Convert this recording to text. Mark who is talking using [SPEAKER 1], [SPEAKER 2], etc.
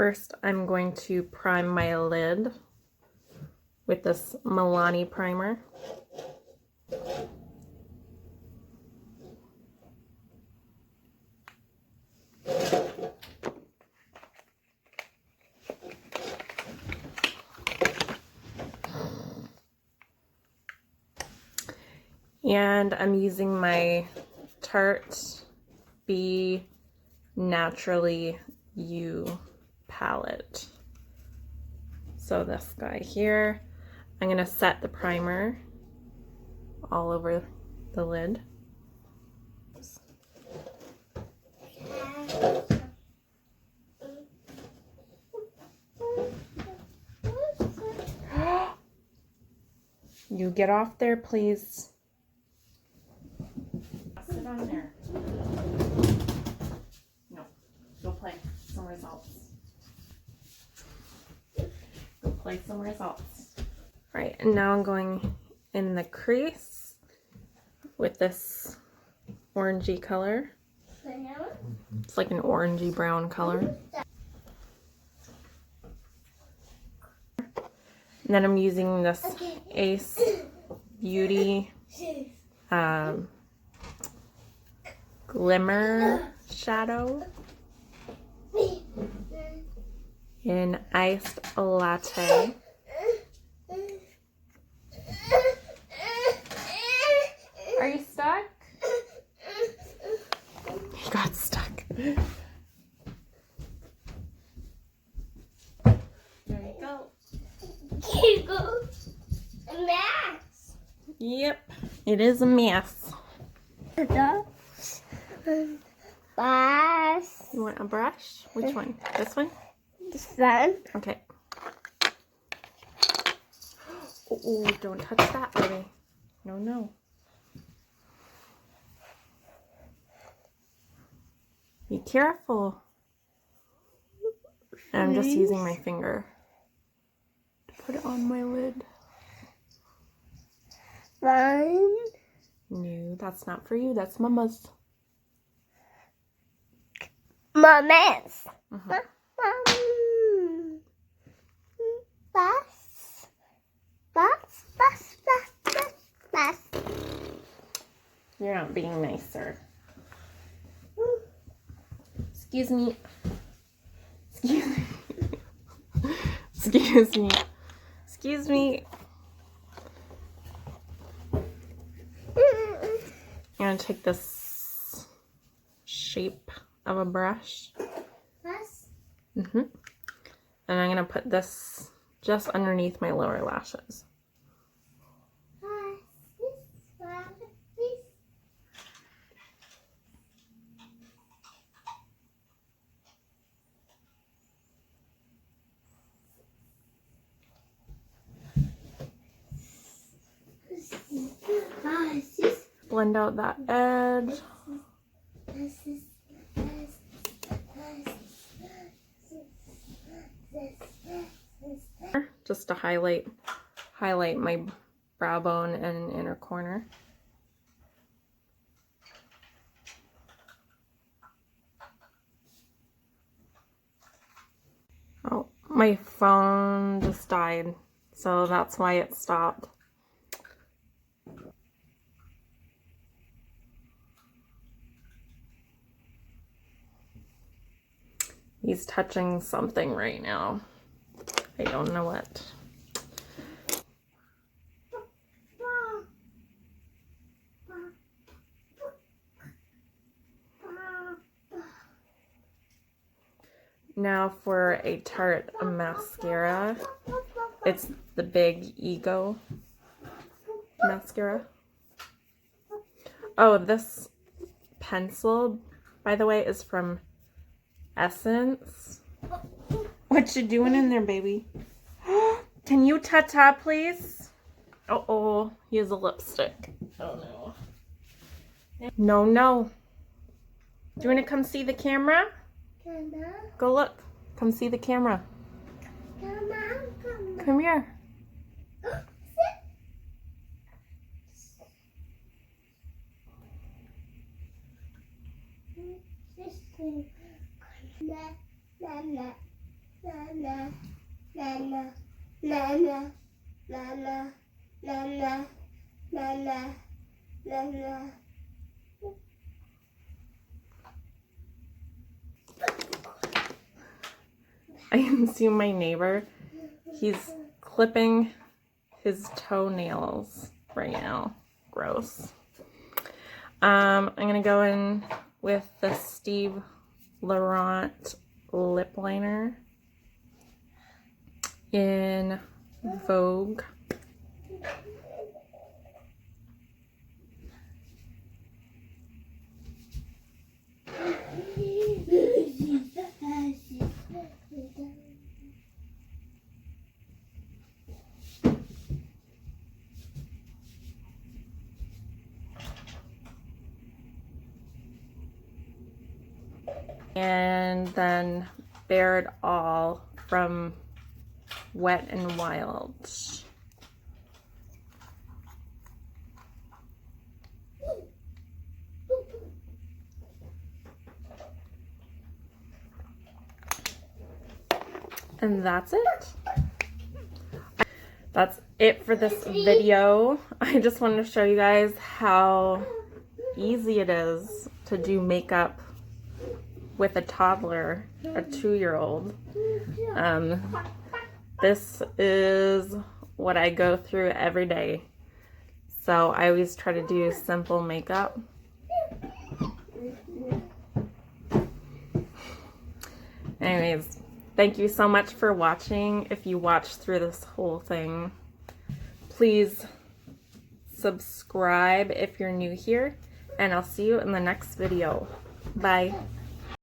[SPEAKER 1] First, I'm going to prime my lid with this Milani primer. And I'm using my Tarte Be Naturally You palette. So this guy here, I'm going to set the primer all over the lid. You get off there, please. Sit on there. No, go play somewhere else. Go play somewhere else. Right, and now I'm going in the crease with this orangey color. It's like an orangey brown color. And then I'm using this Ace Beauty Glimmer shadow in Iced Latte. Are you stuck? He got stuck. There you go.
[SPEAKER 2] Here goes a mess.
[SPEAKER 1] Yep, it is a mess.
[SPEAKER 2] Brush.
[SPEAKER 1] You want a brush? Which one? This one?
[SPEAKER 2] This one.
[SPEAKER 1] Okay. Oh, don't touch that, baby. No, no. Be careful. And I'm just using my finger to put it on my lid.
[SPEAKER 2] One.
[SPEAKER 1] No, that's not for you. That's Mama's.
[SPEAKER 2] Mama's.
[SPEAKER 1] Uh-huh.
[SPEAKER 2] Bus.
[SPEAKER 1] You're not being nice, sir. Excuse me. Excuse me. Excuse me. Excuse me. I'm going to take this shape of a brush. And I'm going to put this just underneath my lower lashes. Blend out that edge. Just to highlight my brow bone and inner corner. Oh, my phone just died, so that's why it stopped. He's touching something right now. I don't know what. Now for a Tarte mascara. It's the Big Ego mascara. Oh, this pencil, by the way, is from Essence. What you doing in there, baby? Can you ta-ta, please? Uh-oh, he has a lipstick. Oh, no. No, no. Do you want to come see the camera? Go look. Come see the camera. Come here.
[SPEAKER 2] Nana, nana, nana, nana, nana, nana, nana.
[SPEAKER 1] I can see my neighbor. He's clipping his toenails right now. Gross. I'm gonna go in with the Steve Laurent lip liner in Vogue. And then Bare It All from Wet and Wild. And that's it. That's it for this video. I just wanted to show you guys how easy it is to do makeup with a toddler, a 2-year-old. This is what I go through every day. So I always try to do simple makeup. Anyways, thank you so much for watching. If you watched through this whole thing, please subscribe if you're new here, and I'll see you in the next video. Bye.